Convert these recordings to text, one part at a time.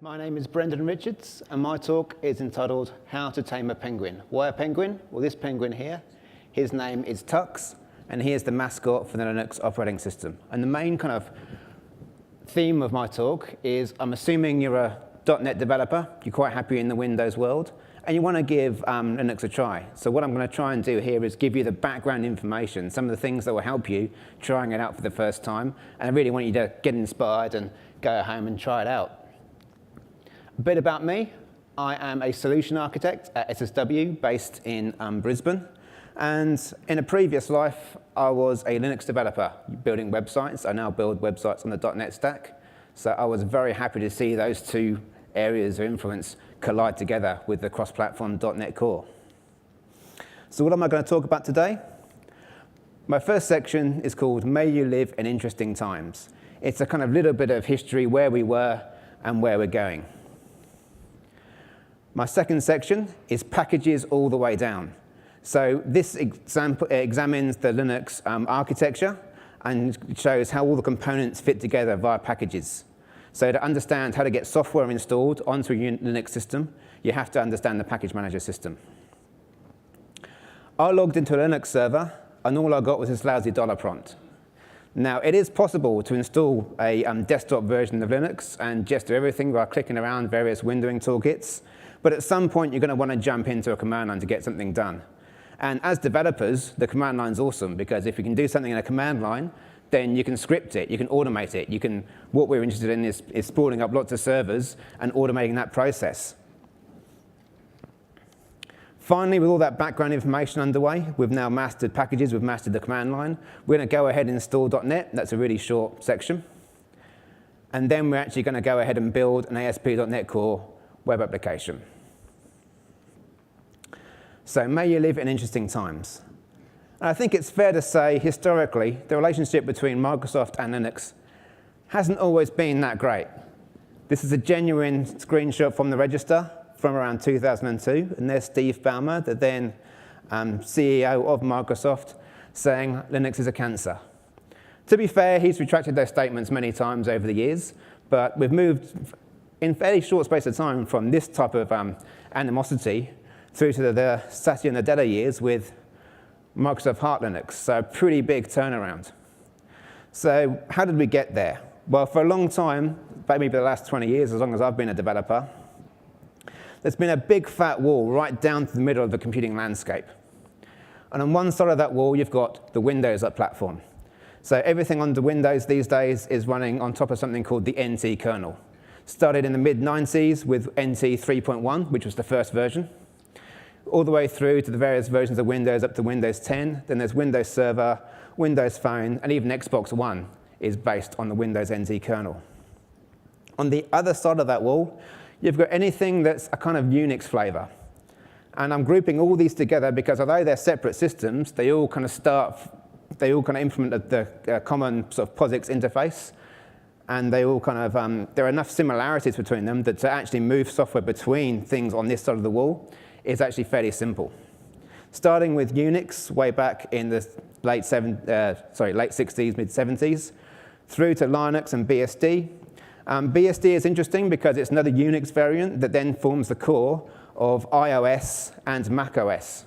My name is Brendan Richards, and my talk is entitled How to Tame a Penguin. Why a penguin? Well, this penguin here, his name is Tux, and he is the mascot for the Linux operating system. And the main kind of theme of my talk is I'm assuming you're a .NET developer, you're quite happy in the Windows world, and you want to give Linux a try. So what I'm going to try and do here is give you the background information, some of the things that will help you trying it out for the first time. And I really want you to get inspired and go home and try it out. A bit about me. I am a solution architect at SSW based in Brisbane. And in a previous life, I was a Linux developer building websites. I now build websites on the .NET stack. So I was very happy to see those two areas of influence collide together with the cross-platform .NET Core. So what am I going to talk about today? My first section is called May You Live in Interesting Times. It's a kind of little bit of history, where we were and where we're going. My second section is packages all the way down. So this example examines the Linux architecture and shows how all the components fit together via packages. So to understand how to get software installed onto a Linux system, you have to understand the package manager system. I logged into a Linux server, and all I got was this lousy $ prompt. Now, it is possible to install a desktop version of Linux and just do everything by clicking around various windowing toolkits. But at some point, you're going to want to jump into a command line to get something done. And as developers, the command line's awesome, because if you can do something in a command line, then you can script it, you can automate it. What we're interested in is spooling up lots of servers and automating that process. Finally, with all that background information underway, we've now mastered packages, we've mastered the command line. We're going to go ahead and install .NET. That's a really short section. And then we're actually going to go ahead and build an ASP.NET Core web application. So may you live in interesting times. And I think it's fair to say, historically, the relationship between Microsoft and Linux hasn't always been that great. This is a genuine screenshot from the register from around 2002, and there's Steve Ballmer, the then CEO of Microsoft, saying Linux is a cancer. To be fair, he's retracted those statements many times over the years, but we've moved in a fairly short space of time from this type of animosity through to the Satya Nadella years with Microsoft Heart Linux, so a pretty big turnaround. So how did we get there? Well, for a long time, maybe the last 20 years, as long as I've been a developer, there's been a big fat wall right down to the middle of the computing landscape. And on one side of that wall, you've got the Windows platform. So everything under Windows these days is running on top of something called the NT kernel. Started in the mid-90s with NT 3.1, which was the first version, all the way through to the various versions of Windows up to Windows 10. Then there's Windows Server, Windows Phone, and even Xbox One is based on the Windows NT kernel. On the other side of that wall, you've got anything that's a kind of Unix flavor. And I'm grouping all these together because although they're separate systems, they all kind of implement the common sort of POSIX interface. And they all kind of, there are enough similarities between them that to actually move software between things on this side of the wall is actually fairly simple. Starting with Unix way back in the late 60s, mid-70s, through to Linux and BSD. BSD is interesting because it's another Unix variant that then forms the core of iOS and macOS.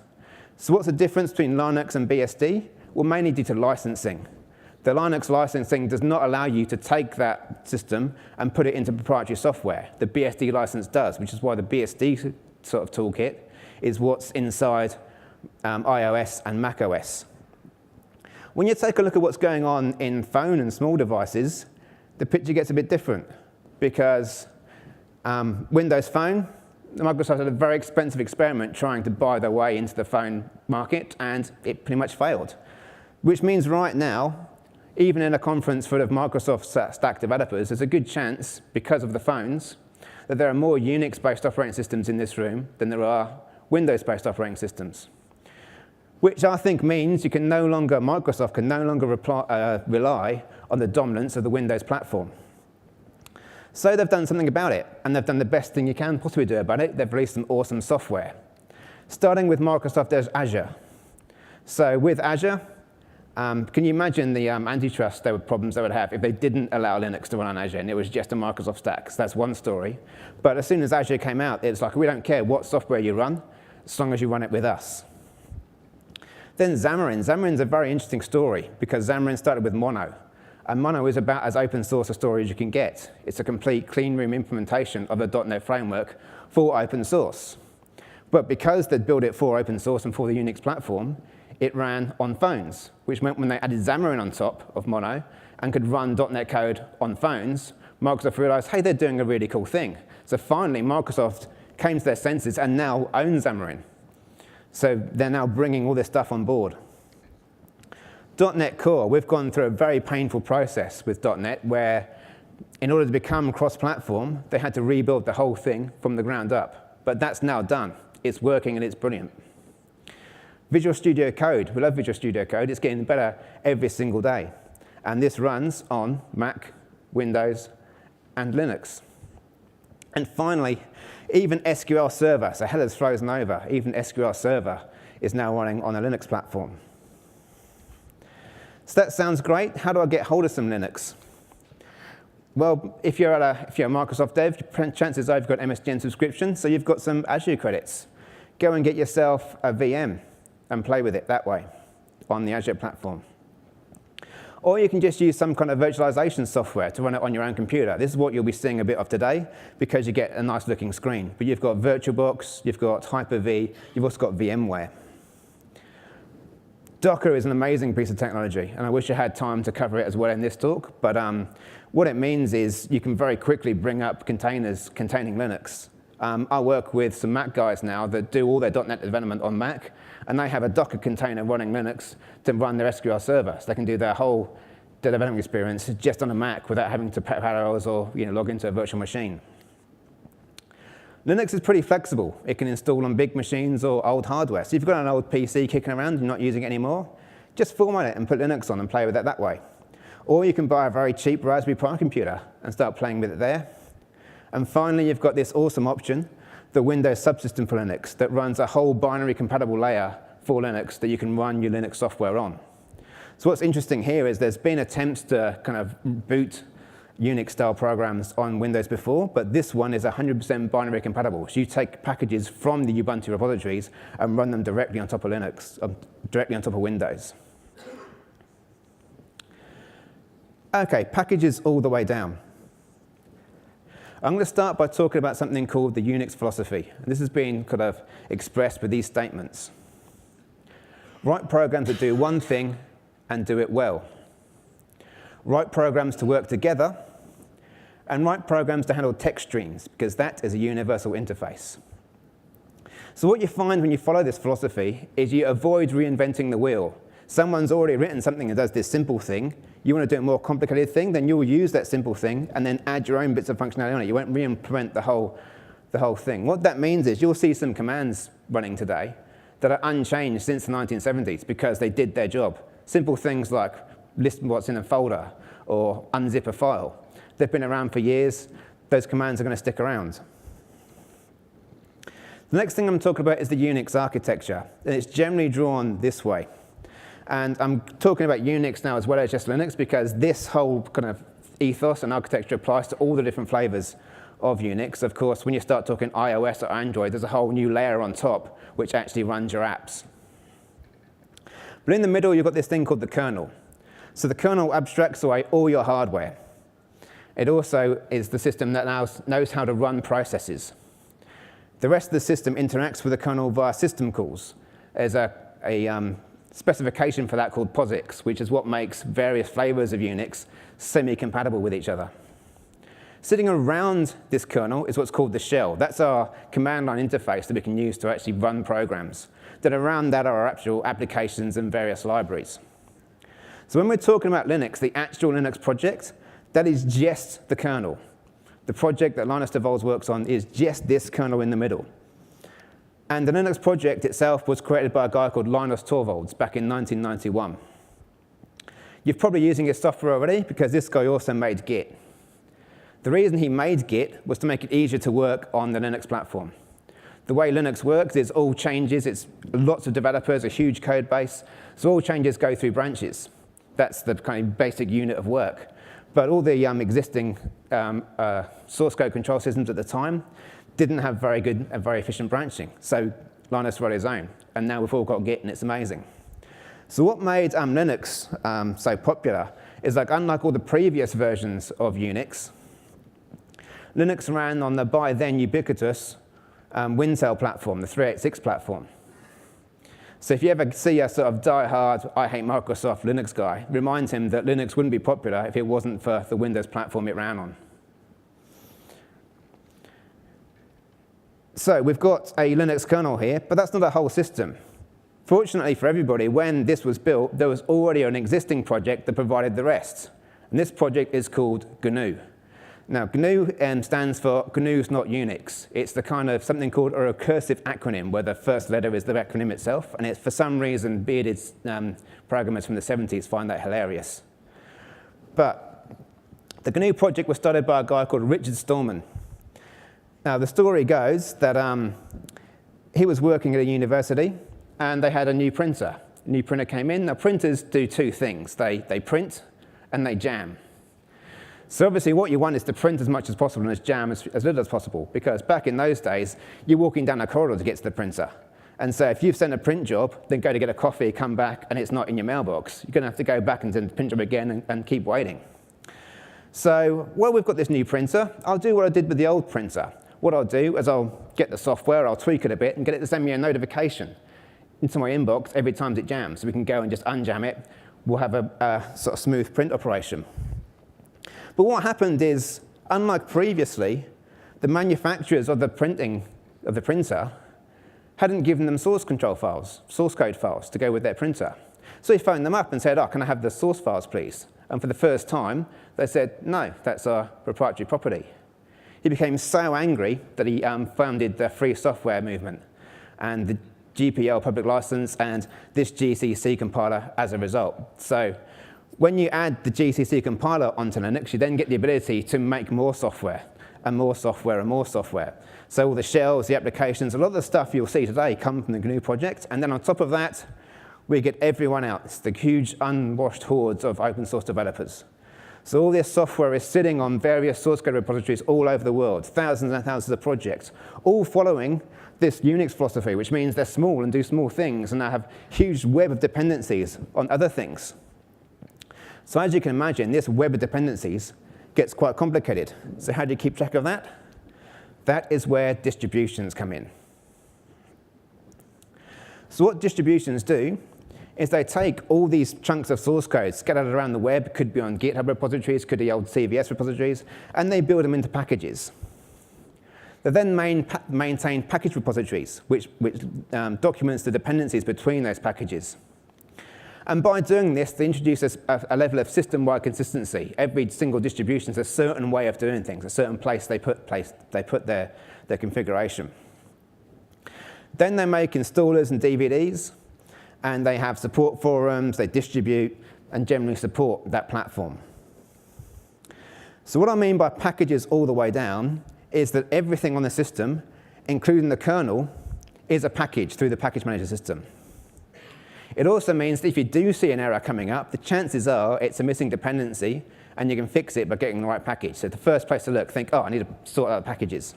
So what's the difference between Linux and BSD? Well, mainly due to licensing. The Linux licensing does not allow you to take that system and put it into proprietary software. The BSD license does, which is why the BSD sort of toolkit is what's inside iOS and macOS. When you take a look at what's going on in phone and small devices, the picture gets a bit different because Windows Phone, Microsoft had a very expensive experiment trying to buy their way into the phone market, and it pretty much failed. Which means right now, even in a conference full of Microsoft stack developers, there's a good chance, because of the phones, that there are more Unix-based operating systems in this room than there are Windows-based operating systems. Which I think means Microsoft can no longer rely on the dominance of the Windows platform. So they've done something about it, and they've done the best thing you can possibly do about it. They've released some awesome software. Starting with Microsoft, there's Azure. So with Azure, Can you imagine the antitrust problems they would have if they didn't allow Linux to run on Azure and it was just a Microsoft stack? So that's one story. But as soon as Azure came out, it's like, we don't care what software you run, as long as you run it with us. Then Xamarin. Xamarin's a very interesting story because Xamarin started with Mono. And Mono is about as open source a story as you can get. It's a complete clean room implementation of the .NET framework for open source. But because they'd built it for open source and for the Unix platform, it ran on phones, which meant when they added Xamarin on top of Mono and could run .NET code on phones, Microsoft realized, hey, they're doing a really cool thing. So finally, Microsoft came to their senses and now owns Xamarin. So they're now bringing all this stuff on board. .NET Core, we've gone through a very painful process with .NET where in order to become cross-platform, they had to rebuild the whole thing from the ground up. But that's now done. It's working and it's brilliant. Visual Studio Code, we love Visual Studio Code. It's getting better every single day. And this runs on Mac, Windows, and Linux. And finally, even SQL Server, so Hella's frozen over, even SQL Server is now running on a Linux platform. So that sounds great. How do I get hold of some Linux? Well, if you're a Microsoft dev, chances are you've got MSDN subscription, so you've got some Azure credits. Go and get yourself a VM and play with it that way on the Azure platform. Or you can just use some kind of virtualization software to run it on your own computer. This is what you'll be seeing a bit of today because you get a nice looking screen. But you've got VirtualBox, you've got Hyper-V, you've also got VMware. Docker is an amazing piece of technology, and I wish I had time to cover it as well in this talk. But what it means is you can very quickly bring up containers containing Linux. I work with some Mac guys now that do all their .NET development on Mac, and they have a Docker container running Linux to run their SQL server. So they can do their whole development experience just on a Mac without having to parallels or log into a virtual machine. Linux is pretty flexible. It can install on big machines or old hardware. So if you've got an old PC kicking around and not using it anymore, just format it and put Linux on and play with it that way. Or you can buy a very cheap Raspberry Pi computer and start playing with it there. And finally, you've got this awesome option, the Windows subsystem for Linux, that runs a whole binary compatible layer for Linux that you can run your Linux software on. So what's interesting here is there's been attempts to kind of boot Unix-style programs on Windows before, but this one is 100% binary compatible. So you take packages from the Ubuntu repositories and run them directly on top of Linux, directly on top of Windows. OK, packages all the way down. I'm going to start by talking about something called the UNIX philosophy. And this has been kind of expressed with these statements. Write programs that do one thing and do it well. Write programs to work together, and write programs to handle text streams, because that is a universal interface. So what you find when you follow this philosophy is you avoid reinventing the wheel. Someone's already written something that does this simple thing. You want to do a more complicated thing, then you'll use that simple thing and then add your own bits of functionality on it. You won't re-implement the whole thing. What that means is you'll see some commands running today that are unchanged since the 1970s because they did their job. Simple things like list what's in a folder or unzip a file. They've been around for years. Those commands are going to stick around. The next thing I'm talking about is the Unix architecture. And it's generally drawn this way. And I'm talking about Unix now as well as just Linux because this whole kind of ethos and architecture applies to all the different flavors of Unix. Of course, when you start talking iOS or Android, there's a whole new layer on top which actually runs your apps. But in the middle, you've got this thing called the kernel. So the kernel abstracts away all your hardware. It also is the system that knows how to run processes. The rest of the system interacts with the kernel via system calls. There's a specification for that called POSIX, which is what makes various flavors of Unix semi-compatible with each other. Sitting around this kernel is what's called the shell. That's our command line interface that we can use to actually run programs. Then around that are our actual applications and various libraries. So when we're talking about Linux, the actual Linux project, that is just the kernel. The project that Linus Torvalds works on is just this kernel in the middle. And the Linux project itself was created by a guy called Linus Torvalds back in 1991. You're probably using his software already because this guy also made Git. The reason he made Git was to make it easier to work on the Linux platform. The way Linux works is all changes, it's lots of developers, a huge code base, so all changes go through branches. That's the kind of basic unit of work. But all the existing source code control systems at the time didn't have very good and very efficient branching. So Linus wrote his own, and now we've all got Git, and it's amazing. So what made Linux so popular is, like, unlike all the previous versions of Unix, Linux ran on the by then ubiquitous Wintel platform, the 386 platform. So if you ever see a sort of die-hard, I hate Microsoft Linux guy, remind him that Linux wouldn't be popular if it wasn't for the Windows platform it ran on. So we've got a Linux kernel here, but that's not a whole system. Fortunately for everybody, when this was built, there was already an existing project that provided the rest. And this project is called GNU. Now, GNU stands for GNU's Not Unix. It's the kind of something called a recursive acronym, where the first letter is the acronym itself, and it's, for some reason, bearded programmers from the 70s find that hilarious. But the GNU project was started by a guy called Richard Stallman. Now, the story goes that he was working at a university, and they had a new printer. A new printer came in. Now, printers do two things. They print, and they jam. So obviously what you want is to print as much as possible and as jam as little as possible, because back in those days, you're walking down a corridor to get to the printer. And so if you've sent a print job, then go to get a coffee, come back, and it's not in your mailbox, you're going to have to go back and send the print job again and keep waiting. So, well, we've got this new printer. I'll do what I did with the old printer. What I'll do is I'll get the software, I'll tweak it a bit, and get it to send me a notification into my inbox every time it jams. So we can go and just unjam it. We'll have a sort of smooth print operation. But what happened is, unlike previously, the manufacturers of the printer hadn't given them source control files, source code files, to go with their printer. So he phoned them up and said, oh, can I have the source files, please? And for the first time, they said, no, that's our proprietary property. He became so angry that he founded the free software movement and the GPL public license and this GCC compiler as a result. So when you add the GCC compiler onto Linux, you then get the ability to make more software, and more software, and more software. So all the shells, the applications, a lot of the stuff you'll see today come from the GNU project. And then on top of that, we get everyone else, the huge unwashed hordes of open source developers. So all this software is sitting on various source code repositories all over the world, thousands and thousands of projects, all following this UNIX philosophy, which means they're small and do small things, and they have huge web of dependencies on other things. So as you can imagine, this web of dependencies gets quite complicated. So how do you keep track of that? That is where distributions come in. So what distributions do is they take all these chunks of source code scattered around the web, could be on GitHub repositories, could be old CVS repositories, and they build them into packages. They then maintain package repositories, which documents the dependencies between those packages. And by doing this, they introduce a level of system-wide consistency. Every single distribution has a certain way of doing things, a certain place they put their configuration. Then they make installers and DVDs, and they have support forums, they distribute, and generally support that platform. So what I mean by packages all the way down is that everything on the system, including the kernel, is a package through the package manager system. It also means that if you do see an error coming up, the chances are it's a missing dependency, and you can fix it by getting the right package. So the first place to look, think, oh, I need to sort out packages.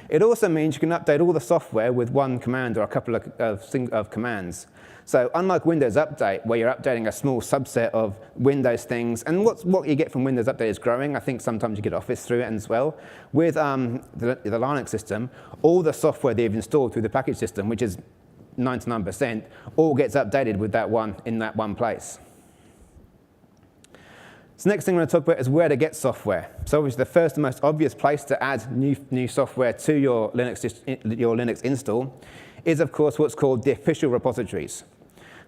It also means you can update all the software with one command or a couple of commands. So unlike Windows Update, where you're updating a small subset of Windows things, and what you get from Windows Update is growing. I think sometimes you get Office through it as well. With the Linux system, all the software that you've installed through the package system, which is 99%, all gets updated with that one in that one place. So next thing I'm going to talk about is where to get software. So obviously the first and most obvious place to add new software to your Linux install is, of course, what's called the official repositories.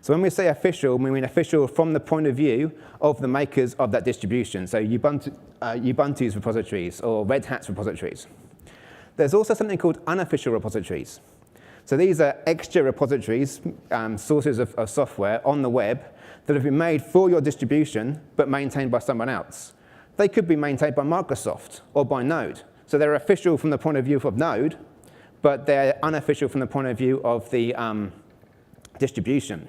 So when we say official, we mean official from the point of view of the makers of that distribution. So Ubuntu's repositories or Red Hat's repositories. There's also something called unofficial repositories. So these are extra repositories, sources of software on the web that have been made for your distribution but maintained by someone else. They could be maintained by Microsoft or by Node. So they're official from the point of view of Node, but they're unofficial from the point of view of the distribution.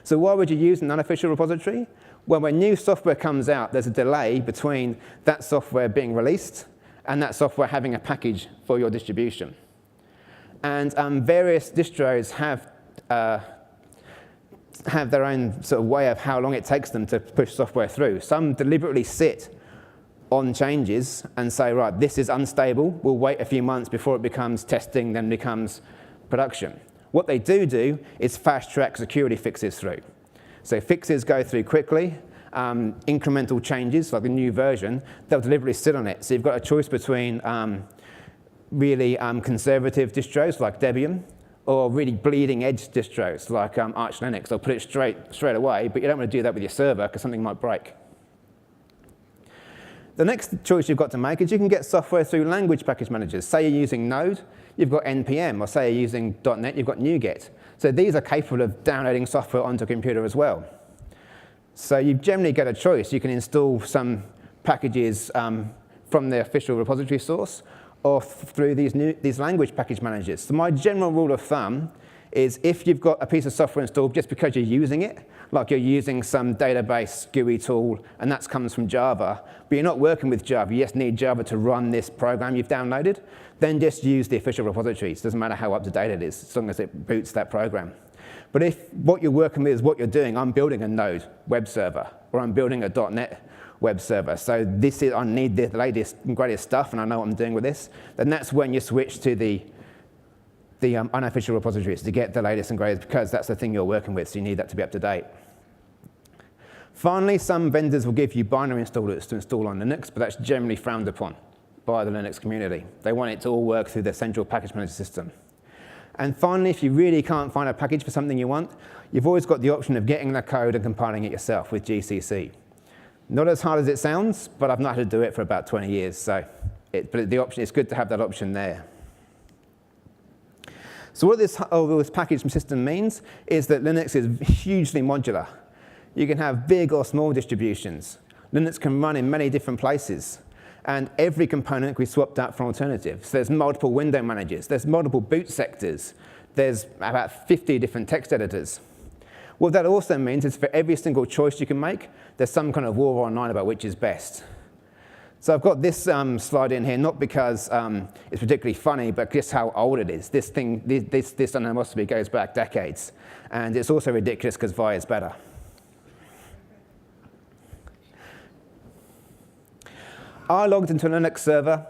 So why would you use an unofficial repository? Well, when new software comes out, there's a delay between that software being released and that software having a package for your distribution. And various distros have their own sort of way of how long it takes them to push software through. Some deliberately sit on changes and say, right, this is unstable, we'll wait a few months before it becomes testing, then becomes production. What they do is fast-track security fixes through. So fixes go through quickly, incremental changes, like the new version, they'll deliberately sit on it. So you've got a choice between really conservative distros like Debian, or really bleeding edge distros like Arch Linux. They'll put it straight away, but you don't want to do that with your server because something might break. The next choice you've got to make is you can get software through language package managers. Say you're using Node, you've got NPM, or say you're using .NET, you've got NuGet. So these are capable of downloading software onto a computer as well. So you generally get a choice. You can install some packages from the official repository source, or through these language package managers. So my general rule of thumb is if you've got a piece of software installed just because you're using it, like you're using some database GUI tool, and that comes from Java, but you're not working with Java, you just need Java to run this program you've downloaded, then just use the official repositories. Doesn't matter how up to date it is, as long as it boots that program. But if what you're working with is what you're doing, I'm building a Node web server, or I'm building a .NET web server, so I need the latest and greatest stuff, and I know what I'm doing with this, then that's when you switch to the unofficial repositories to get the latest and greatest, because that's the thing you're working with, so you need that to be up to date. Finally, some vendors will give you binary installers to install on Linux, but that's generally frowned upon by the Linux community. They want it to all work through their central package manager system. And finally, if you really can't find a package for something you want, you've always got the option of getting the code and compiling it yourself with GCC. Not as hard as it sounds, but I've not had to do it for about 20 years, so it's good to have that option there. So what this package system means is that Linux is hugely modular. You can have big or small distributions. Linux can run in many different places. And every component can be swapped out for alternatives. So there's multiple window managers. There's multiple boot sectors. There's about 50 different text editors. What that also means is for every single choice you can make, there's some kind of war online about which is best. So I've got this slide in here, not because it's particularly funny, but just how old it is. This animosity goes back decades. And it's also ridiculous because Vi is better. I logged into a Linux server,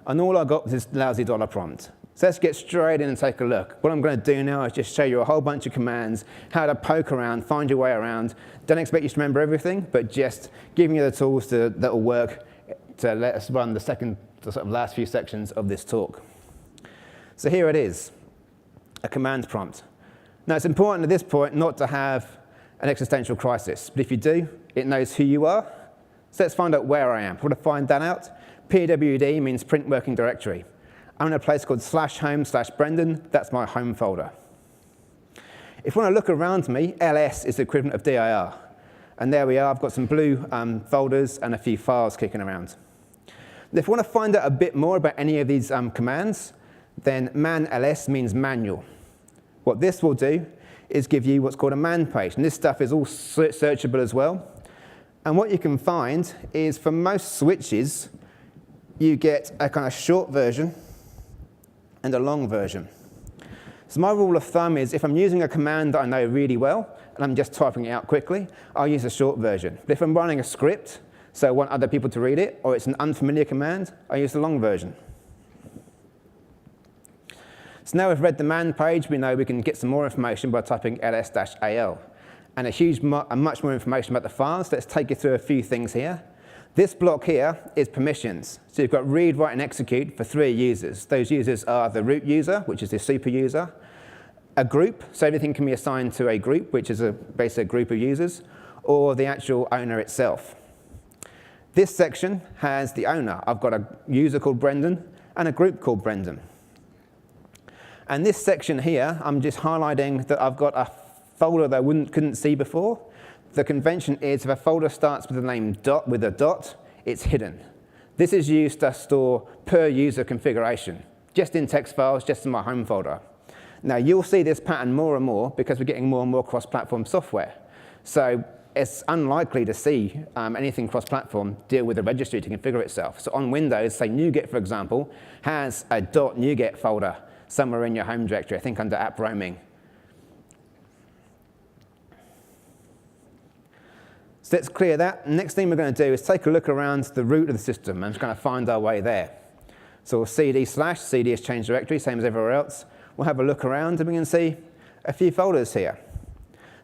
and all I got was this lousy dollar prompt. So let's get straight in and take a look. What I'm going to do now is just show you a whole bunch of commands, how to poke around, find your way around. Don't expect you to remember everything, but just giving you the tools that will work to let us run the sort of last few sections of this talk. So here it is, a command prompt. Now it's important at this point not to have an existential crisis, but if you do, it knows who you are. So let's find out where I am. How to find that out? pwd means print working directory. I'm in a place called /home/Brendan. That's my home folder. If you want to look around me, ls is the equivalent of dir. And there we are. I've got some blue folders and a few files kicking around. If you want to find out a bit more about any of these commands, then man ls means manual. What this will do is give you what's called a man page. And this stuff is all searchable as well. And what you can find is for most switches, you get a kind of short version and a long version. So my rule of thumb is if I'm using a command that I know really well, and I'm just typing it out quickly, I'll use a short version. But if I'm running a script, so I want other people to read it, or it's an unfamiliar command, I use the long version. So now we've read the man page, we know we can get some more information by typing ls-al. And much more information about the files. Let's take you through a few things here. This block here is permissions. So you've got read, write, and execute for 3 users. Those users are the root user, which is the super user, a group, so everything can be assigned to a group, which is basically a group of users, or the actual owner itself. This section has the owner. I've got a user called Brendan and a group called Brendan. And this section here, I'm just highlighting that I've got a folder that I couldn't see before. The convention is if a folder starts with the name with a dot, it's hidden. This is used to store per user configuration. just in text files, just in my home folder. Now, you'll see this pattern more and more because we're getting more and more cross-platform software. So it's unlikely to see anything cross-platform deal with a registry to configure itself. So on Windows, say NuGet, for example, has a .NuGet folder somewhere in your home directory, I think under app roaming. So let's clear that. Next thing we're going to do is take a look around the root of the system and just kind of find our way there. So we'll cd/, cd is change directory, same as everywhere else. We'll have a look around and we can see a few folders here.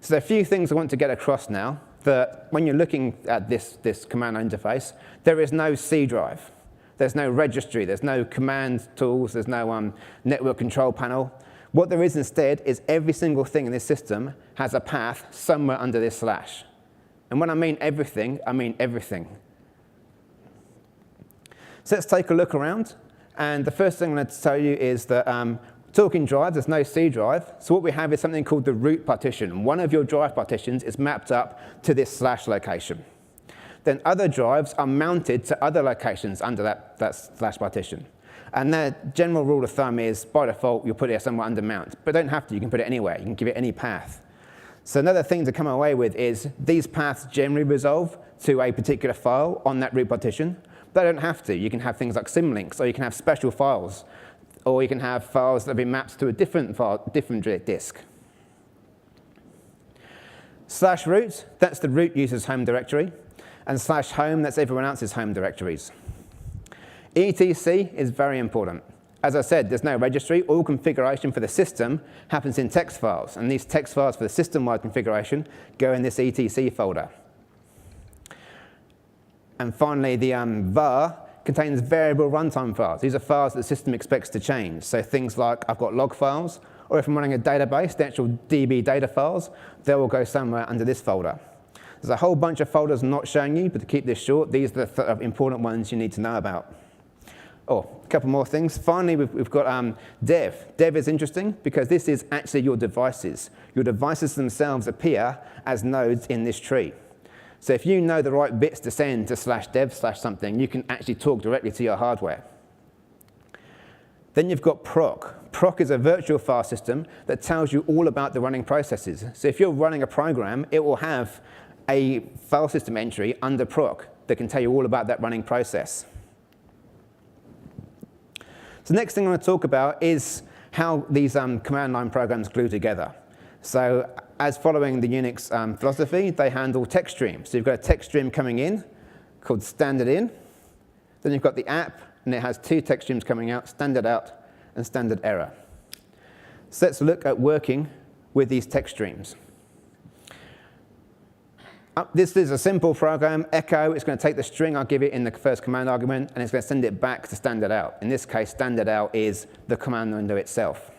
So there are a few things I want to get across now, that when you're looking at this command line interface, there is no C drive. There's no registry. There's no command tools. There's no network control panel. What there is instead is every single thing in this system has a path somewhere under this slash. And when I mean everything, I mean everything. So let's take a look around. And the first thing I'm going to tell you is that talking drive, there's no C drive. So what we have is something called the root partition. One of your drive partitions is mapped up to this slash location. Then other drives are mounted to other locations under that slash partition. And the general rule of thumb is, by default, you'll put it somewhere under mount. But don't have to. You can put it anywhere. You can give it any path. So another thing to come away with is these paths generally resolve to a particular file on that root partition. But they don't have to. You can have things like symlinks, or you can have special files, or you can have files that have been mapped to a different disk. Slash root, that's the root user's home directory. And slash home, that's everyone else's home directories. etc is very important. As I said, there's no registry. All configuration for the system happens in text files. And these text files for the system-wide configuration go in this etc folder. And finally, the var contains variable runtime files. These are files that the system expects to change. So things like I've got log files, or if I'm running a database, the actual DB data files, they will go somewhere under this folder. There's a whole bunch of folders I'm not showing you, but to keep this short, these are the important ones you need to know about. Oh, a couple more things. Finally, we've got dev. Dev is interesting because this is actually your devices. Your devices themselves appear as nodes in this tree. So if you know the right bits to send to slash dev slash something, you can actually talk directly to your hardware. Then you've got proc. Proc is a virtual file system that tells you all about the running processes. So if you're running a program, it will have a file system entry under proc that can tell you all about that running process. So the next thing I want to talk about is how these command line programs glue together. So as following the UNIX philosophy, they handle text streams. So you've got a text stream coming in called standard in. Then you've got the app, and it has two text streams coming out, standard out and standard error. So let's look at working with these text streams. This is a simple program, echo. It's going to take the string I'll give it in the first command argument, and it's going to send it back to standard out. In this case, standard out is the command window itself.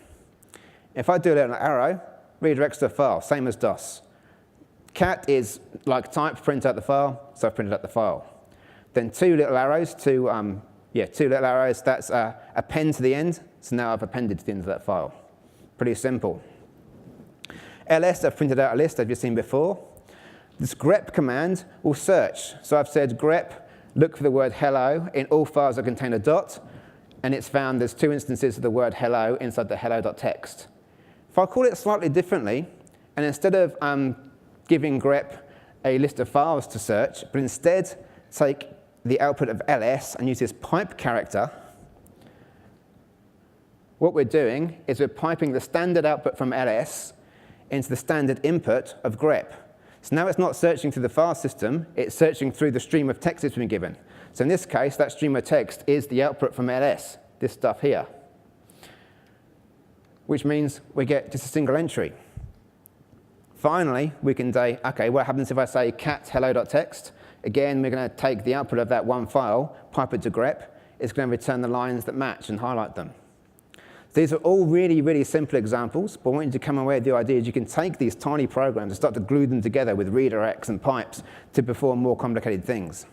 If I do a little arrow, redirects to a file, same as DOS. Cat is like type, print out the file, so I've printed out the file. Then two little arrows, that's append to the end, so now I've appended to the end of that file. Pretty simple. ls, I've printed out a list, as you've seen before. This grep command will search. So I've said grep, look for the word hello in all files that contain a dot, and it's found there's two instances of the word hello inside the hello.txt. If I call it slightly differently, and instead of giving grep a list of files to search, but instead take the output of ls and use this pipe character, what we're doing is we're piping the standard output from ls into the standard input of grep. So now it's not searching through the file system, it's searching through the stream of text it's been given. So in this case, that stream of text is the output from ls, this stuff here, which means we get just a single entry. Finally, we can say, OK, what happens if I say cat hello.txt? Again, we're going to take the output of that one file, pipe it to grep. It's going to return the lines that match and highlight them. These are all really, really simple examples, but I want you to come away with the idea is you can take these tiny programs and start to glue them together with redirects and pipes to perform more complicated things.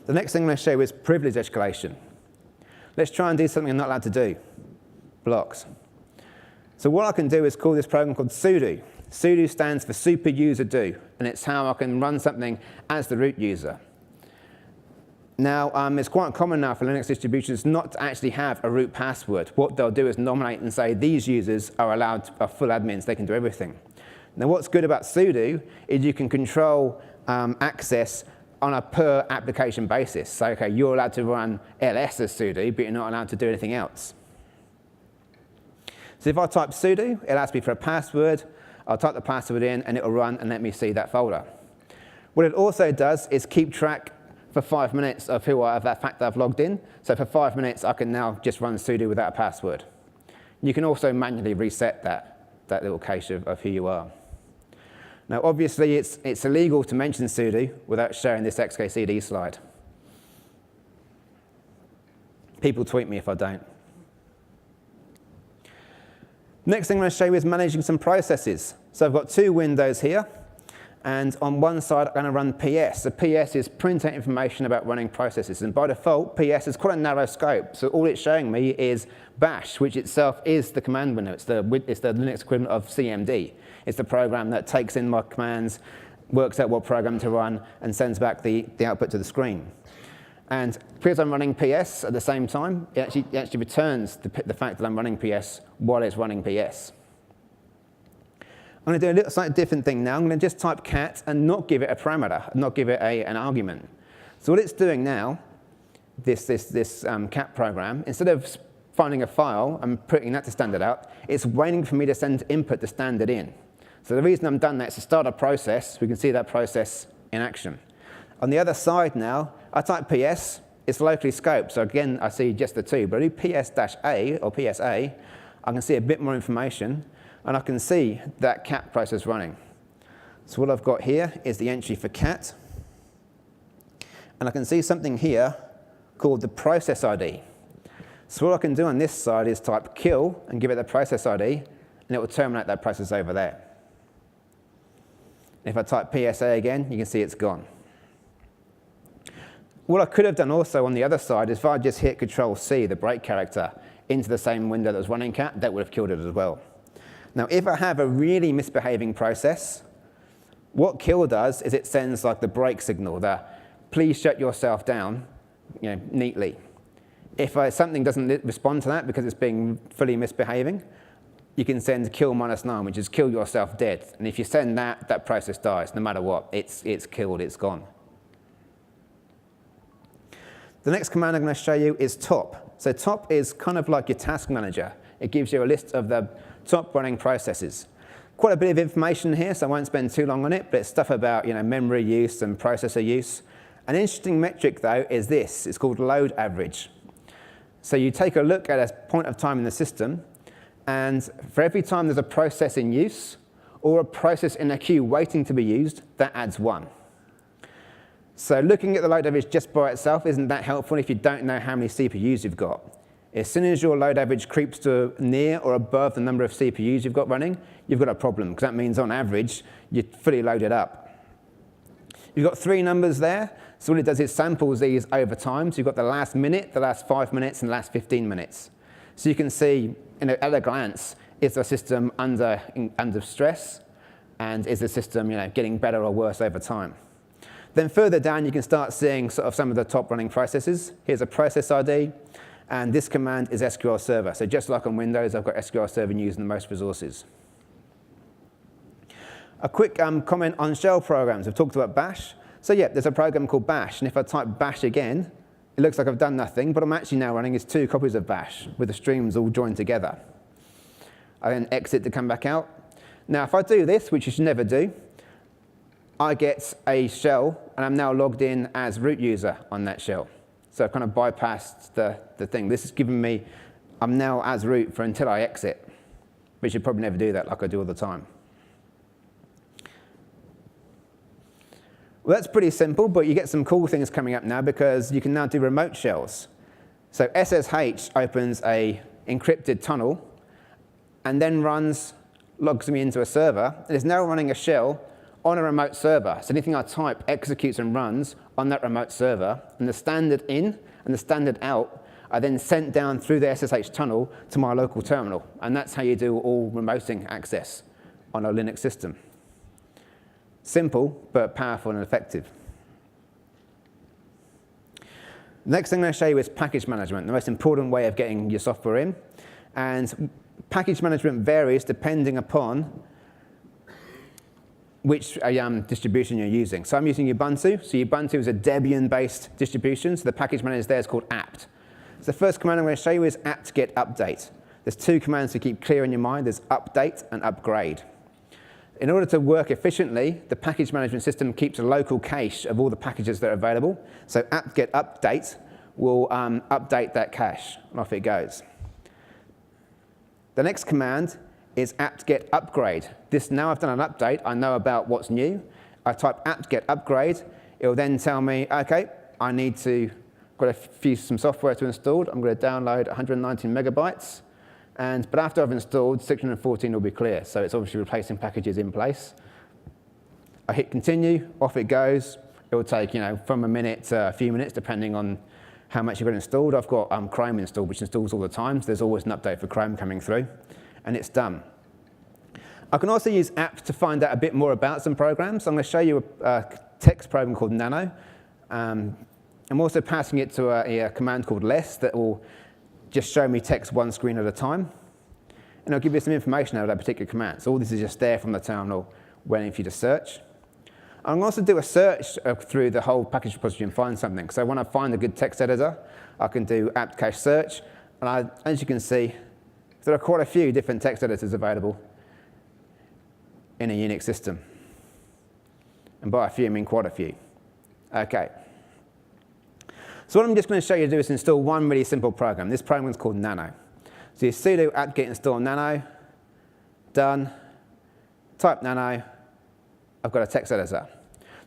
The next thing I'm going to show you is privilege escalation. Let's try and do something I'm not allowed to do, blocks. So what I can do is call this program called sudo. Sudo stands for super user do, and it's how I can run something as the root user. Now, it's quite common now for Linux distributions not to actually have a root password. What they'll do is nominate and say these users are full admins, they can do everything. Now, what's good about sudo is you can control access on a per application basis. So, okay, you're allowed to run ls as sudo, but you're not allowed to do anything else. So if I type sudo, it asks me for a password. I'll type the password in, and it'll run and let me see that folder. What it also does is keep track for 5 minutes of that fact that I've logged in. So for 5 minutes, I can now just run sudo without a password. You can also manually reset that little cache of who you are. Now, obviously, it's illegal to mention sudo without sharing this xkcd slide. People tweet me if I don't. Next thing I'm going to show you is managing some processes. So I've got 2 windows here. And on one side, I'm going to run PS. So PS is print out information about running processes. And by default, PS is quite a narrow scope. So all it's showing me is bash, which itself is the command window. It's the Linux equivalent of CMD. It's the program that takes in my commands, works out what program to run, and sends back the output to the screen. And because I'm running PS at the same time, it actually returns the fact that I'm running PS while it's running PS. I'm going to do a little slightly different thing now. I'm going to just type cat and not give it a parameter, not give it an argument. So what it's doing now, this cat program, instead of finding a file and putting that to standard out, it's waiting for me to send input to standard in. So the reason I've done that is to start a process. We can see that process in action. On the other side now, I type PS. It's locally scoped. So again, I see just the 2. But I do PS-A or PSA, I can see a bit more information. And I can see that cat process running. So what I've got here is the entry for cat. And I can see something here called the process ID. So what I can do on this side is type kill and give it the process ID, and it will terminate that process over there. If I type PSA again, you can see it's gone. What I could have done also on the other side is if I just hit Control-C, the break character, into the same window that was running cat, that would have killed it as well. Now, if I have a really misbehaving process, what kill does is it sends like the break signal, the please shut yourself down, neatly. If something doesn't respond to that because it's being fully misbehaving, you can send kill -9, which is kill yourself dead. And if you send that, that process dies, no matter what. It's killed, it's gone. The next command I'm going to show you is top. So top is kind of like your task manager. It gives you a list of the top running processes. Quite a bit of information here, so I won't spend too long on it, but it's stuff about memory use and processor use. An interesting metric, though, is this. It's called load average. So you take a look at a point of time in the system, and for every time there's a process in use or a process in a queue waiting to be used, that adds 1. So looking at the load average just by itself isn't that helpful if you don't know how many CPUs you've got. As soon as your load average creeps to near or above the number of CPUs you've got running, you've got a problem, because that means on average, you're fully loaded up. You've got 3 numbers there, so what it does is samples these over time. So you've got the last minute, the last 5 minutes, and the last 15 minutes. So you can see at a glance, is the system under stress, and is the system getting better or worse over time. Then further down, you can start seeing sort of some of the top running processes. Here's a process ID. And this command is SQL Server. So just like on Windows, I've got SQL Server using the most resources. A quick comment on shell programs. We've talked about bash. So yeah, there's a program called bash. And if I type bash again, it looks like I've done nothing. But I'm actually now running is 2 copies of bash with the streams all joined together. I then exit to come back out. Now, if I do this, which you should never do, I get a shell. And I'm now logged in as root user on that shell. So I've kind of bypassed the thing. This is giving me, I'm now as root for until I exit. But you should probably never do that like I do all the time. Well, that's pretty simple, but you get some cool things coming up now because you can now do remote shells. So SSH opens a encrypted tunnel and then logs me into a server. And is now running a shell on a remote server. So anything I type executes and runs on that remote server, and the standard in and the standard out are then sent down through the SSH tunnel to my local terminal. And that's how you do all remoting access on a Linux system. Simple, but powerful and effective. The next thing I'm going to show you is package management, the most important way of getting your software in. And package management varies depending upon which distribution you're using. So I'm using Ubuntu. So Ubuntu is a Debian-based distribution, so the package manager there is called apt. So the first command I'm going to show you is apt-get update. There's two commands to keep clear in your mind. There's update and upgrade. In order to work efficiently, the package management system keeps a local cache of all the packages that are available. So apt-get update will update that cache, and off it goes. The next command is apt-get upgrade. Now I've done an update, I know about what's new. I type apt-get upgrade. It will then tell me, OK, I need to got some software to install. I'm going to download 119 megabytes. But after I've installed, 614 will be clear. So it's obviously replacing packages in place. I hit continue, off it goes. It will take from a minute to a few minutes, depending on how much you've got installed. I've got Chrome installed, which installs all the time. So there's always an update for Chrome coming through. And it's done. I can also use apt to find out a bit more about some programs. I'm going to show you a text program called Nano. I'm also passing it to a command called less that will just show me text one screen at a time. And I'll give you some information about that particular command. So all this is just there from the terminal waiting for you to search. I'm going to also do a search through the whole package repository and find something. So when I find a good text editor, I can do apt cache search. And as you can see, there are quite a few different text editors available in a Unix system. And by a few, I mean quite a few. OK. So what I'm just going to show you to do is install one really simple program. This program is called Nano. So you sudo apt-get install nano, done, type nano, I've got a text editor.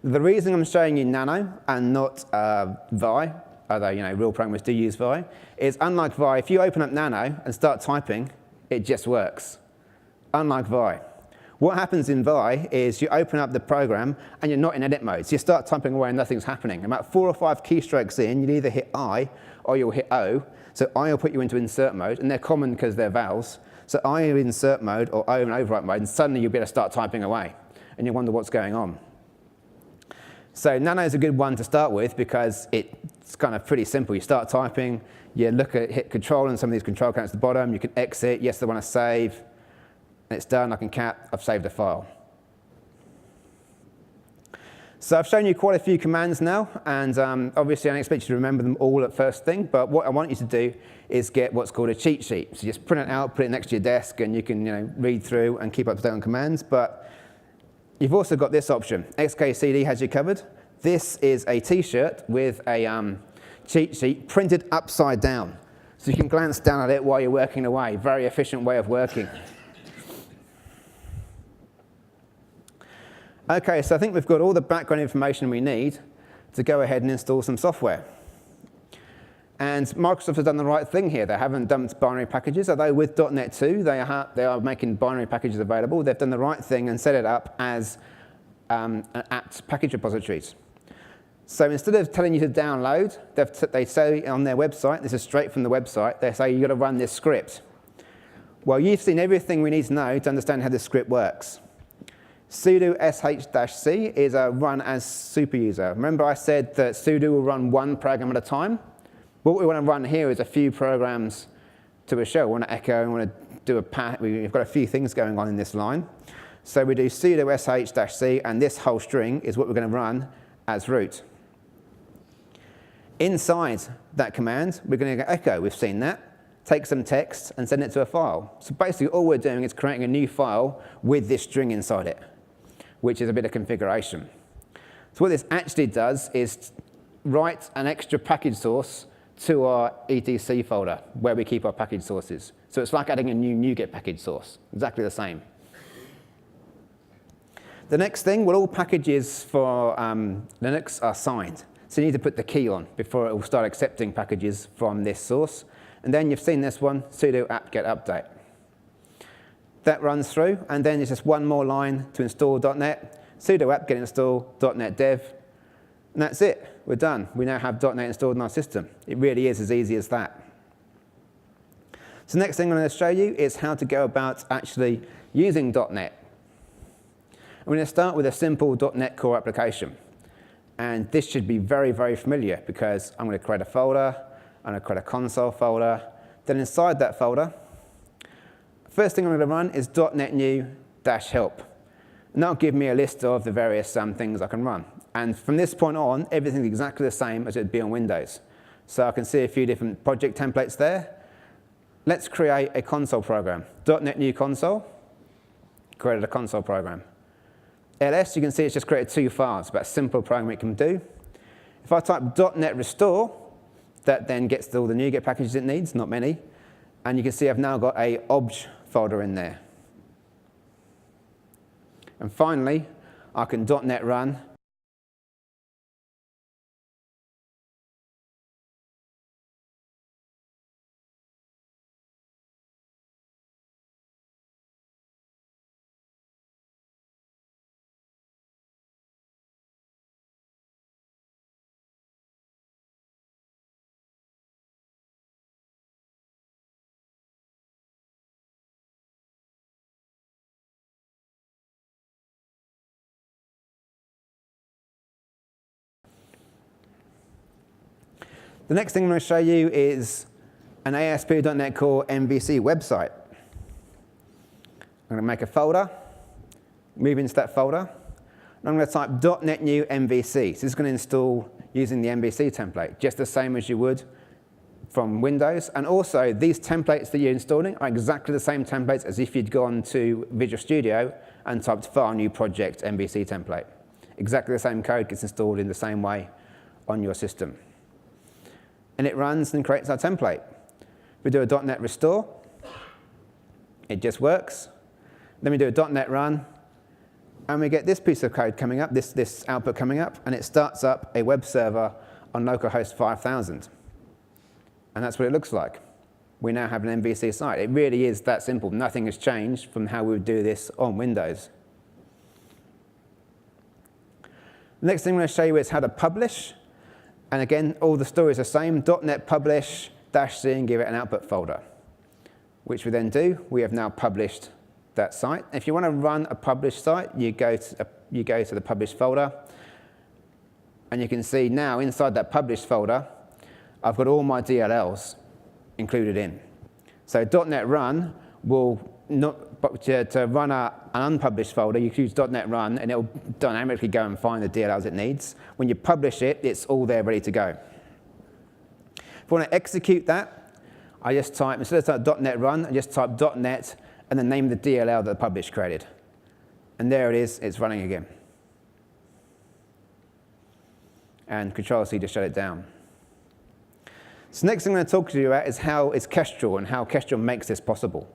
The reason I'm showing you Nano and not Vi, although real programmers do use Vi, is unlike Vi, if you open up Nano and start typing, it just works. Unlike Vi. What happens in Vi is you open up the program and you're not in edit mode. So you start typing away and nothing's happening. About 4 or 5 keystrokes in, you'll either hit I or you'll hit O. So I will put you into insert mode, and they're common because they're vowels. So I in insert mode or O in overwrite mode, and suddenly you'll be able to start typing away. And you wonder what's going on. So Nano is a good one to start with because it's kind of pretty simple. You start typing, you hit control and some of these control counts at the bottom. You can exit, yes, I want to save. And it's done, I can cat, I've saved a file. So I've shown you quite a few commands now, and obviously I don't expect you to remember them all at first thing, but what I want you to do is get what's called a cheat sheet. So just print it out, put it next to your desk, and you can read through and keep up to date on commands. But you've also got this option. XKCD has you covered. This is a T-shirt with a cheat sheet printed upside down. So you can glance down at it while you're working away. Very efficient way of working. OK, so I think we've got all the background information we need to go ahead and install some software. And Microsoft has done the right thing here. They haven't dumped binary packages, although with .NET 2, they are making binary packages available. They've done the right thing and set it up as apt package repositories. So instead of telling you to download, they say on their website, this is straight from the website, they say you've got to run this script. Well, you've seen everything we need to know to understand how this script works. Sudo sh-c is a run as super user. Remember I said that sudo will run one program at a time? What we want to run here is a few programs to a shell. We want to echo, we want to do a pat. We've got a few things going on in this line. So we do sudo sh-c, and this whole string is what we're going to run as root. Inside that command, we're going to go echo. We've seen that. Take some text and send it to a file. So basically all we're doing is creating a new file with this string inside it, which is a bit of configuration. So what this actually does is write an extra package source to our etc folder where we keep our package sources. So it's like adding a new NuGet package source, exactly the same. The next thing, well, all packages for Linux are signed. So you need to put the key on before it will start accepting packages from this source. And then you've seen this one, sudo apt-get update. That runs through, and then there's just one more line to install .NET, sudo apt-get install .NET dev, and that's it. We're done. We now have .NET installed in our system. It really is as easy as that. So the next thing I'm going to show you is how to go about actually using .NET. I'm going to start with a simple .NET Core application. And this should be very, very familiar because I'm going to create a folder, I'm going to create a console folder. Then inside that folder, first thing I'm going to run is .NET new-help. And that'll give me a list of the various things I can run. And from this point on, everything's exactly the same as it would be on Windows. So I can see a few different project templates there. Let's create a console program. .NET new console, created a console program. ls, you can see it's just created 2 files, but a simple program it can do. If I type .NET restore, that then gets all the NuGet packages it needs, not many. And you can see I've now got a obj folder in there. And finally, I can .NET run. The next thing I'm going to show you is an ASP.NET Core MVC website. I'm going to make a folder, move into that folder, and I'm going to type .NET new MVC. So this is going to install using the MVC template, just the same as you would from Windows. And also, these templates that you're installing are exactly the same templates as if you'd gone to Visual Studio and typed file new project MVC template. Exactly the same code gets installed in the same way on your system. And it runs and creates our template. We do a .NET restore. It just works. Then we do a .NET run. And we get this piece of code coming up, this output coming up. And it starts up a web server on localhost 5000. And that's what it looks like. We now have an MVC site. It really is that simple. Nothing has changed from how we would do this on Windows. The next thing I'm going to show you is how to publish. And again, all the stories are the same. .NET publish -c and give it an output folder, which we then do. We have now published that site. If you want to run a published site, you go to the published folder. And you can see now inside that published folder, I've got all my DLLs included in. So .NET run will not, to run an unpublished folder, you can use .NET run, and it will dynamically go and find the DLLs it needs. When you publish it, it's all there ready to go. If I want to execute that, I just type, instead of type .NET run, I just type .NET and then name the DLL that the publish created. And there it is, it's running again. And Control-C to shut it down. So next thing I'm going to talk to you about is Kestrel and how Kestrel makes this possible.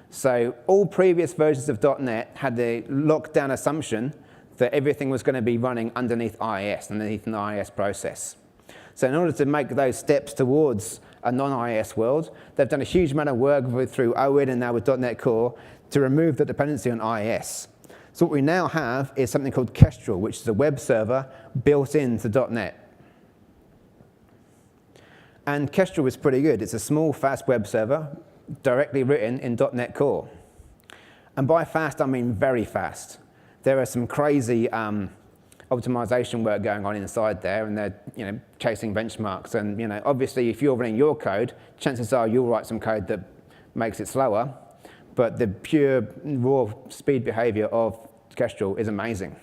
So all previous versions of .NET had the lockdown assumption that everything was going to be running underneath IIS, underneath an IIS process. So in order to make those steps towards a non-IIS world, they've done a huge amount of work through OWIN and now with .NET Core to remove the dependency on IIS. So what we now have is something called Kestrel, which is a web server built into .NET. And Kestrel is pretty good. It's a small, fast web server directly written in .NET Core. And by fast, I mean very fast. There are some crazy optimization work going on inside there, and they're chasing benchmarks. And obviously, if you're running your code, chances are you'll write some code that makes it slower. But the pure, raw speed behavior of Kestrel is amazing.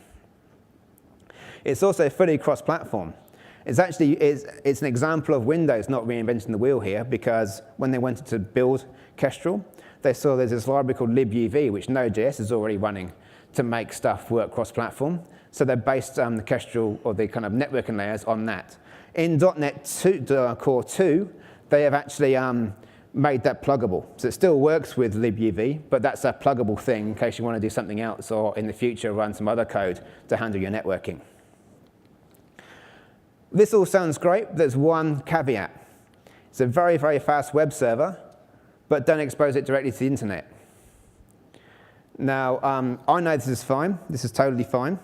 It's also fully cross-platform. It's an example of Windows not reinventing the wheel here, because when they wanted to build Kestrel, they saw there's this library called libuv, which Node.js is already running to make stuff work cross-platform. So they're based on the Kestrel, or the kind of networking layers, on that. In .NET Core 2, they have actually made that pluggable. So it still works with libuv, but that's a pluggable thing in case you want to do something else, or in the future run some other code to handle your networking. This all sounds great. There's one caveat. It's a very, very fast web server, but don't expose it directly to the internet. Now, I know this is fine. This is totally fine.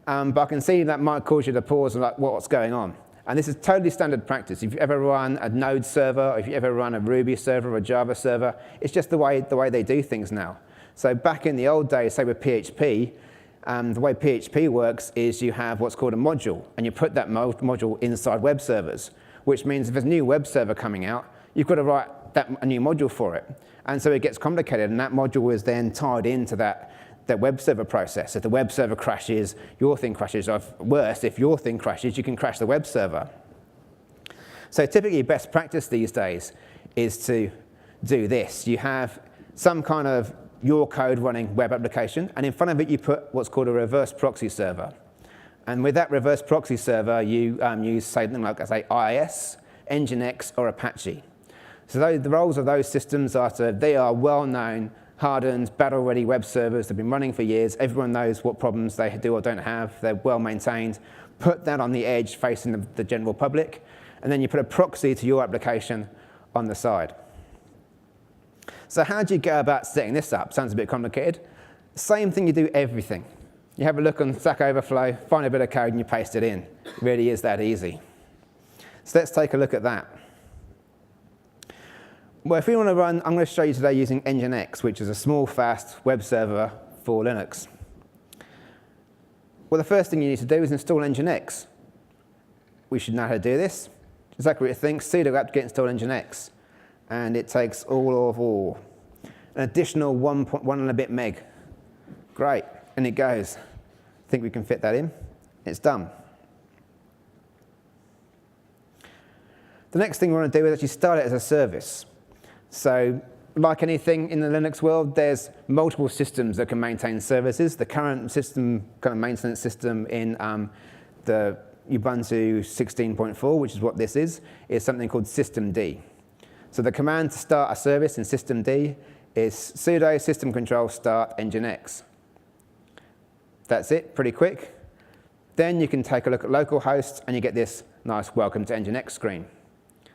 But I can see that might cause you to pause and like, what's going on? And this is totally standard practice. If you ever run a Node server, or if you ever run a Ruby server or a Java server, it's just the way they do things now. So back in the old days, say with PHP, The way PHP works is you have what's called a module, and you put that module inside web servers, which means if there's a new web server coming out, you've got to write a new module for it. And so it gets complicated, and that module is then tied into that web server process. If the web server crashes, your thing crashes, or worse, if your thing crashes, you can crash the web server. So typically best practice these days is to do this. You have some kind of your code running web application, and in front of it you put what's called a reverse proxy server. And with that reverse proxy server, you use something like, say, IIS, Nginx, or Apache. So the roles of those systems are they are well-known, hardened, battle-ready web servers that have been running for years. Everyone knows what problems they do or don't have. They're well-maintained. Put that on the edge facing the general public, and then you put a proxy to your application on the side. So how do you go about setting this up? Sounds a bit complicated. Same thing you do everything. You have a look on Stack Overflow, find a bit of code, and you paste it in. It really is that easy. So let's take a look at that. Well, if we want to run, I'm going to show you today using Nginx, which is a small, fast web server for Linux. Well, the first thing you need to do is install Nginx. We should know how to do this. Exactly what you think, sudo apt-get install Nginx. And it takes an additional 1 and a bit meg. Great, and it goes. I think we can fit that in. It's done. The next thing we want to do is actually start it as a service. So like anything in the Linux world, there's multiple systems that can maintain services. The current system, kind of maintenance system in the Ubuntu 16.4, which is what this is something called systemd. So the command to start a service in systemd is sudo system control start nginx. That's it, pretty quick. Then you can take a look at localhost, and you get this nice welcome to Nginx screen.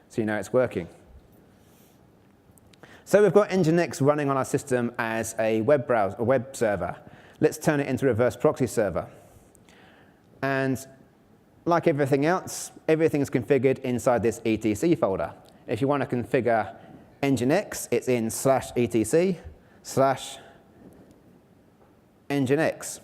So you know it's working. So we've got Nginx running on our system as a web browser, a web server. Let's turn it into a reverse proxy server. And like everything else, everything's configured inside this etc folder. If you want to configure Nginx, it's in /etc/Nginx.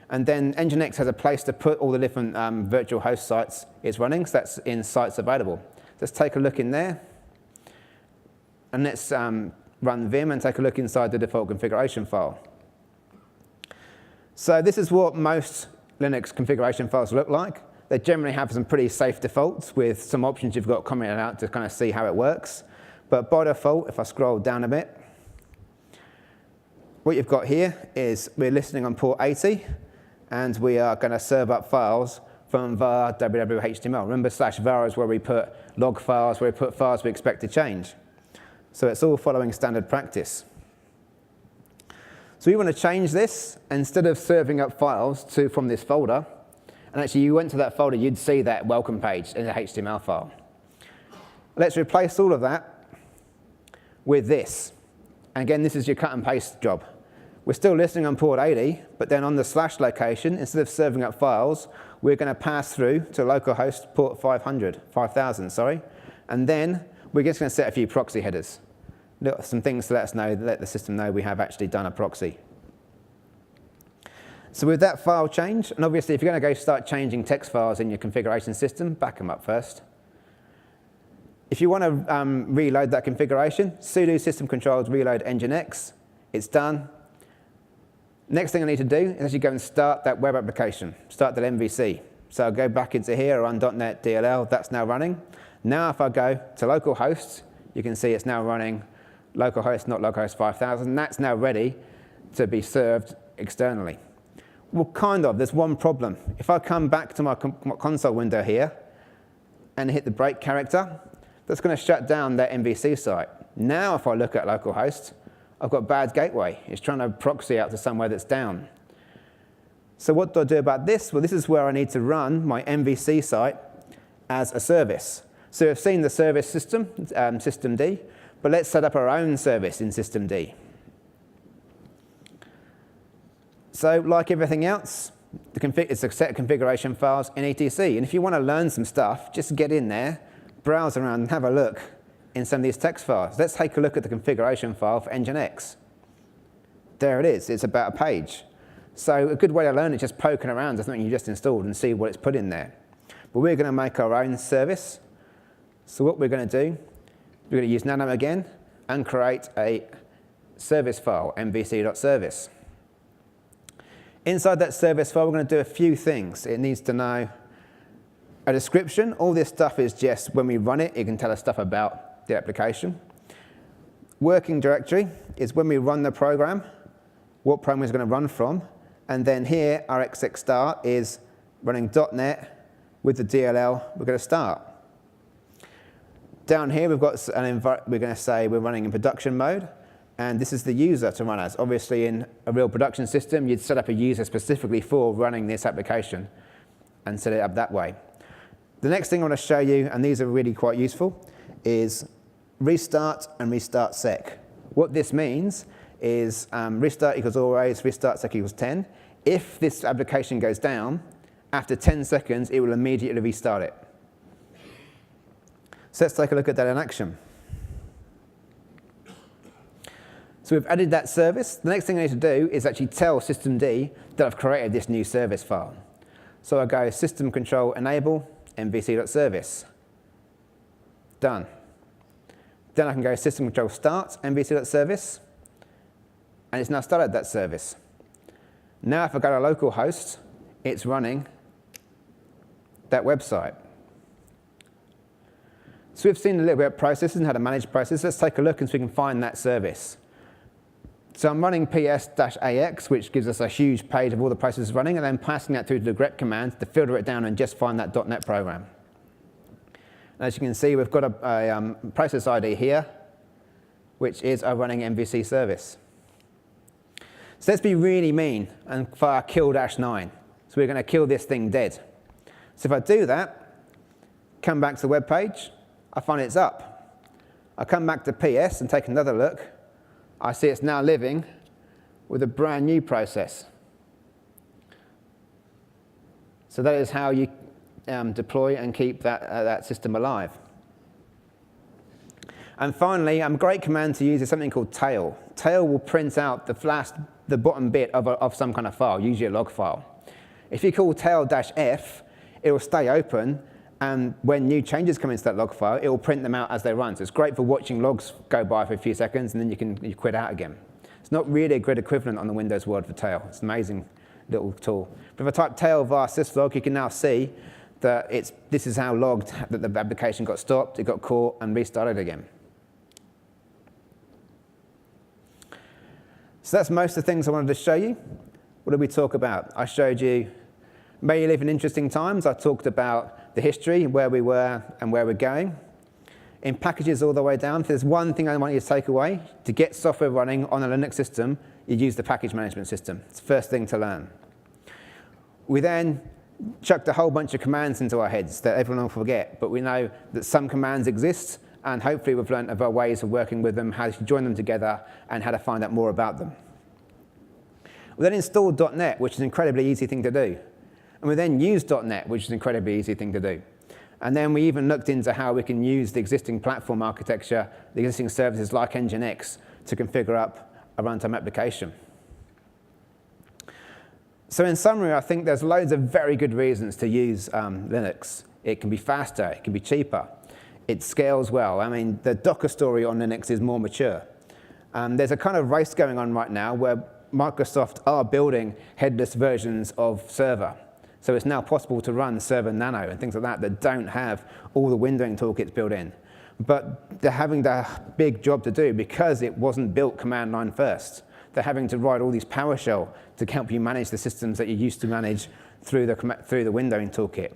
And then Nginx has a place to put all the different virtual host sites it's running, so that's in sites available. Let's take a look in there. And let's run vim and take a look inside the default configuration file. So this is what most Linux configuration files look like. They generally have some pretty safe defaults with some options you've got commented out to kind of see how it works. But by default, if I scroll down a bit, what you've got here is we're listening on port 80, and we are going to serve up files from var www.html. Remember, /var is where we put log files, where we put files we expect to change. So it's all following standard practice. So we want to change this. Instead of serving up files from this folder, and actually you went to that folder, you'd see that welcome page in the HTML file. Let's replace all of that with this. And again, this is your cut and paste job. We're still listening on port 80, but then on the / location, instead of serving up files, we're going to pass through to localhost port 5000, and then we're just going to set a few proxy headers. Some things to let us know, let the system know we have actually done a proxy. So with that file change, and obviously if you're going to go start changing text files in your configuration system, back them up first. If you want to reload that configuration, sudo system controls reload nginx. It's done. Next thing I need to do is actually go and start that web application, start that MVC. So I'll go back into here, run .NET DLL, that's now running. Now if I go to localhost, you can see it's now running localhost, not localhost 5000. That's now ready to be served externally. Well, kind of. There's one problem. If I come back to my console window here and hit the break character, that's going to shut down that MVC site. Now if I look at localhost, I've got bad gateway. It's trying to proxy out to somewhere that's down. So what do I do about this? Well, this is where I need to run my MVC site as a service. So we've seen the service system, systemd, but let's set up our own service in systemd. So like everything else, it's a set of configuration files in etc. And if you want to learn some stuff, just get in there, browse around, and have a look in some of these text files. Let's take a look at the configuration file for Nginx. There it is. It's about a page. So a good way to learn is just poking around with something you just installed and see what it's put in there. But we're going to make our own service. So what we're going to do, we're going to use nano again and create a service file, mvc.service. Inside that service file, we're going to do a few things. It needs to know a description. All this stuff is just when we run it, it can tell us stuff about the application. Working directory is when we run the program, what program is going to run from. And then here, our exec start is running .NET with the DLL we're going to start. Down here, we've got we're going to say we're running in production mode. And this is the user to run as. Obviously, in a real production system, you'd set up a user specifically for running this application and set it up that way. The next thing I want to show you, and these are really quite useful, is restart and restart sec. What this means is restart equals always, restart sec equals 10. If this application goes down, after 10 seconds, it will immediately restart it. So let's take a look at that in action. So we've added that service. The next thing I need to do is actually tell systemd that I've created this new service file. So I go system control enable mvc.service. Done. Then I can go system control start mvc.service, and it's now started that service. Now if I go to localhost, it's running that website. So we've seen a little bit of processes and how to manage processes. Let's take a look and so we can find that service. So I'm running ps-ax, which gives us a huge page of all the processes running, and then passing that through to the grep command to filter it down and just find that .NET program. And as you can see, we've got a process ID here, which is our running MVC service. So let's be really mean and fire kill-9. So we're going to kill this thing dead. So if I do that, come back to the web page, I find it's up. I come back to PS and take another look. I see it's now living with a brand new process. So that is how you deploy and keep that system alive. And finally, a great command to use is something called tail. Tail will print out the bottom bit of some kind of file, usually a log file. If you call tail-f, it will stay open, and when new changes come into that log file, it will print them out as they run. So it's great for watching logs go by for a few seconds, and then you quit out again. It's not really a good equivalent on the Windows world for tail. It's an amazing little tool. But if I type tail var syslog, you can now see that this is how logged that the application got stopped, it got caught, and restarted again. So that's most of the things I wanted to show you. What did we talk about? I showed you, may you live in interesting times. I talked about the history, where we were and where we're going. In packages all the way down, if there's one thing I want you to take away, to get software running on a Linux system, you use the package management system. It's the first thing to learn. We then chucked a whole bunch of commands into our heads that everyone will forget, but we know that some commands exist, and hopefully we've learned of our ways of working with them, how to join them together, and how to find out more about them. We then installed .NET, which is an incredibly easy thing to do. And we then used .NET, which is an incredibly easy thing to do. And then we even looked into how we can use the existing platform architecture, the existing services like Nginx, to configure up a runtime application. So in summary, I think there's loads of very good reasons to use Linux. It can be faster, it can be cheaper, it scales well. I mean, the Docker story on Linux is more mature. There's a kind of race going on right now where Microsoft are building headless versions of server. So it's now possible to run server nano and things like that don't have all the windowing toolkits built in. But they're having the big job to do because it wasn't built command line first. They're having to write all these PowerShell to help you manage the systems that you used to manage through the windowing toolkit.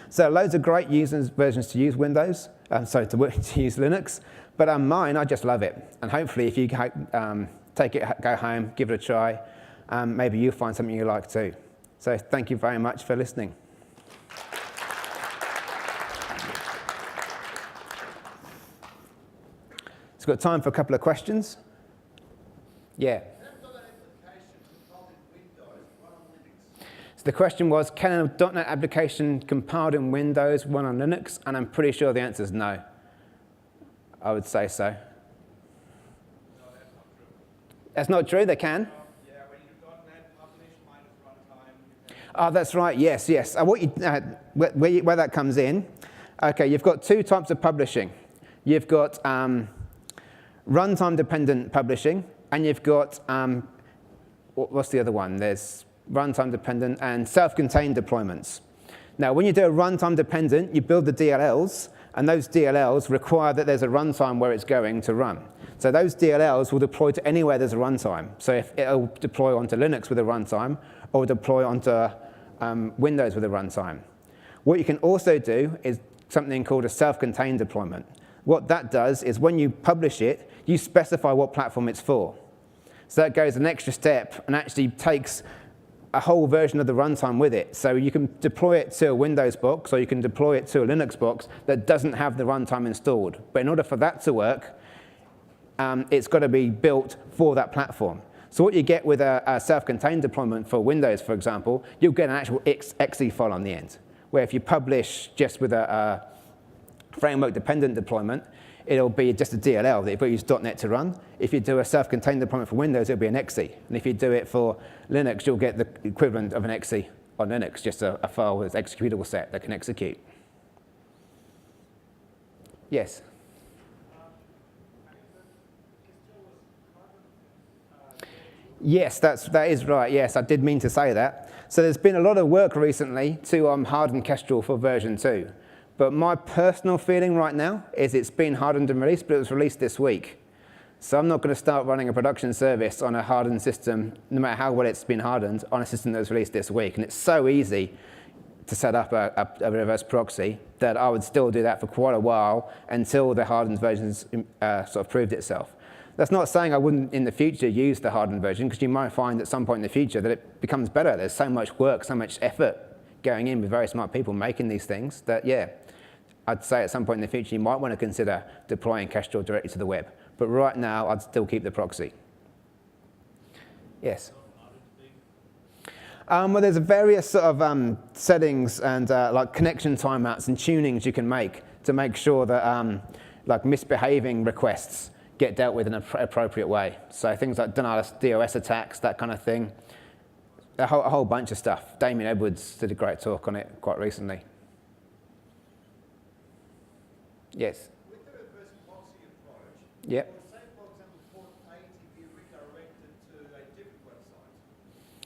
So loads of great versions to use Windows, to use Linux. But mine, I just love it. And hopefully if you take it, go home, give it a try, maybe you'll find something you like too. So thank you very much for listening. So we've got time for a couple of questions. Yeah. So the question was, can a .NET application compiled in Windows run on Linux? And I'm pretty sure the answer is no. I would say so. No, that's not true. That's not true? They can? Yeah, when you do .NET, Oh, that's right, yes, yes. Where that comes in, okay, you've got two types of publishing. You've got runtime-dependent publishing, and you've got, what's the other one? There's runtime-dependent and self-contained deployments. Now, when you do a runtime-dependent, you build the DLLs, and those DLLs require that there's a runtime where it's going to run. So those DLLs will deploy to anywhere there's a runtime. So if it'll deploy onto Linux with a runtime, or deploy onto Windows with a runtime. What you can also do is something called a self-contained deployment. What that does is when you publish it, you specify what platform it's for. So that goes an extra step and actually takes a whole version of the runtime with it. So you can deploy it to a Windows box, or you can deploy it to a Linux box that doesn't have the runtime installed. But in order for that to work, it's got to be built for that platform. So what you get with a self-contained deployment for Windows, for example, you'll get an actual exe file on the end. Where if you publish just with a framework-dependent deployment, it'll be just a DLL that you've got to use .NET to run. If you do a self-contained deployment for Windows, it'll be an exe. And if you do it for Linux, you'll get the equivalent of an exe on Linux, just a file with an executable set that can execute. Yes? Yes, that is right. Yes, I did mean to say that. So there's been a lot of work recently to harden Kestrel for version 2. But my personal feeling right now is it's been hardened and released, but it was released this week. So I'm not going to start running a production service on a hardened system, no matter how well it's been hardened, on a system that was released this week. And it's so easy to set up a reverse proxy that I would still do that for quite a while until the hardened versions sort of proved itself. That's not saying I wouldn't in the future use the hardened version, because you might find at some point in the future that it becomes better. There's so much work, so much effort going in with very smart people making these things that, yeah, I'd say at some point in the future you might want to consider deploying Kestrel directly to the web. But right now, I'd still keep the proxy. Yes? Well, there's various sort of settings and like connection timeouts and tunings you can make to make sure that like misbehaving requests get dealt with in an appropriate way. So things like denial of DOS attacks, that kind of thing. A whole bunch of stuff. Damien Edwards did a great talk on it quite recently. Yes? With the reverse proxy approach, yep. Say, for example, port A to be redirected to a different website.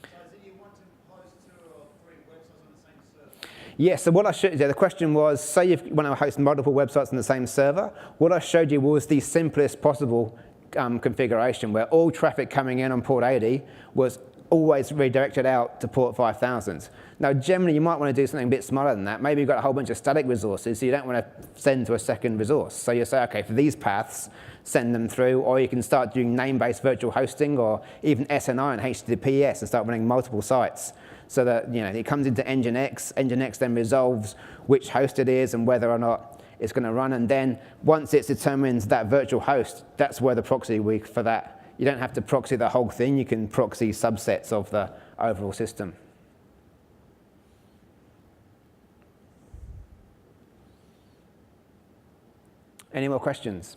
So is it you want to host 2 or 3 websites on the same server? Yes, so what I showed you, the question was, say you want to host multiple websites on the same server. What I showed you was the simplest possible configuration where all traffic coming in on port 80 was always redirected out to port 5000. Now, generally, you might want to do something a bit smarter than that. Maybe you've got a whole bunch of static resources, so you don't want to send to a second resource. So you say, OK, for these paths, send them through. Or you can start doing name-based virtual hosting, or even SNI and HTTPS, and start running multiple sites. So that it comes into Nginx. Nginx then resolves which host it is and whether or not it's going to run. And then once it determines that virtual host, that's where the proxy will be for that. You don't have to proxy the whole thing. You can proxy subsets of the overall system. Any more questions?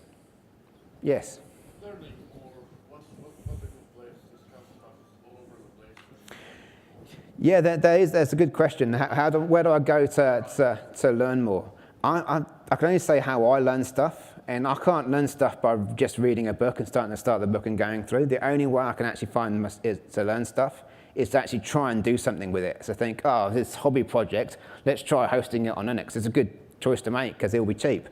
Yes? Learning more. What a good place. This kind of stuff is all over the place. Yeah, that's a good question. Where do I go to learn more? I can only say how I learn stuff. And I can't learn stuff by just reading a book and starting to start the book and going through. The only way I can actually find to learn stuff is to actually try and do something with it. So think, oh, this hobby project, let's try hosting it on Linux. It's a good choice to make because it'll be cheap.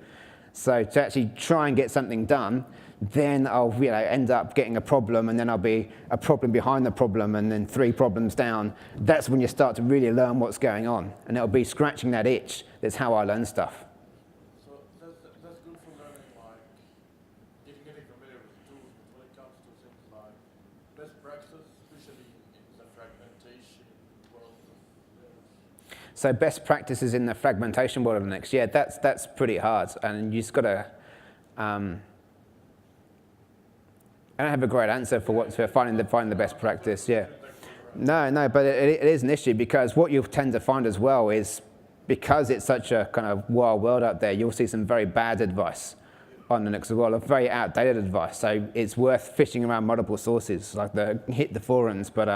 So to actually try and get something done, then I'll end up getting a problem, and then I'll be a problem behind the problem, and then 3 problems down. That's when you start to really learn what's going on. And it'll be scratching that itch. That's how I learn stuff. So best practices in the fragmentation world of Linux, yeah, that's pretty hard, and you just got to. I don't have a great answer for finding the best practice. Yeah, no, but it is an issue, because what you'll tend to find as well is, because it's such a kind of wild world out there, you'll see some very bad advice on Linux as well, very outdated advice. So it's worth fishing around multiple sources, like hit the forums, but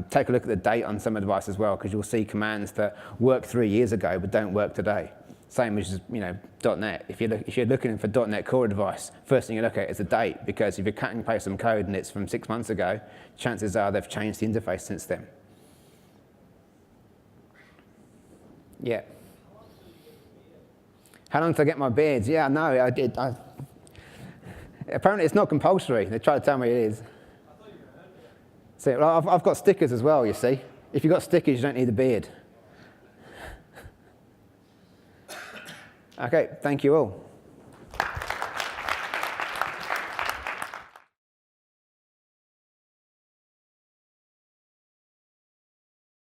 Take a look at the date on some advice as well, because you'll see commands that worked 3 years ago but don't work today. Same as .NET. If you're looking for .NET Core advice, first thing you look at is the date, because if you cut and paste some code and it's from 6 months ago, chances are they've changed the interface since then. Yeah. How long till I get my beards? Yeah, no, I did. Apparently it's not compulsory. They try to tell me it is. See, well, I've got stickers as well, you see. If you've got stickers, you don't need a beard. Okay, thank you all.